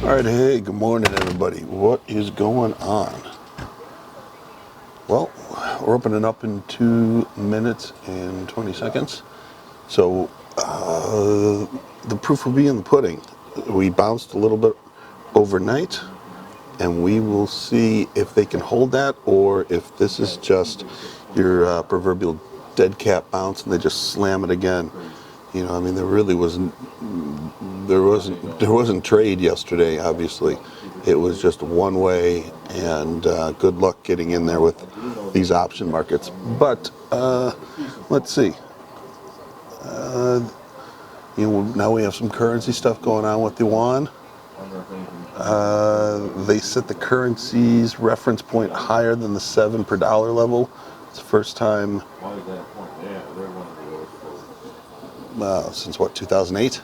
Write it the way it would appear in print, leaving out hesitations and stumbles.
All right, hey, good morning, everybody. What is going on? Well, we're opening up in 2 minutes and 20 seconds. So the proof will be in the pudding. We bounced a little bit overnight, and we will see if they can hold that or if this is just your proverbial dead cat bounce and they just slam it again. You know, I mean, there wasn't trade yesterday. Obviously, it was just one way, and good luck getting in there with these option markets. But let's see. Now we have some currency stuff going on with the yuan. They set the currency's reference point higher than the 7 per dollar level. It's the first time since what, 2008?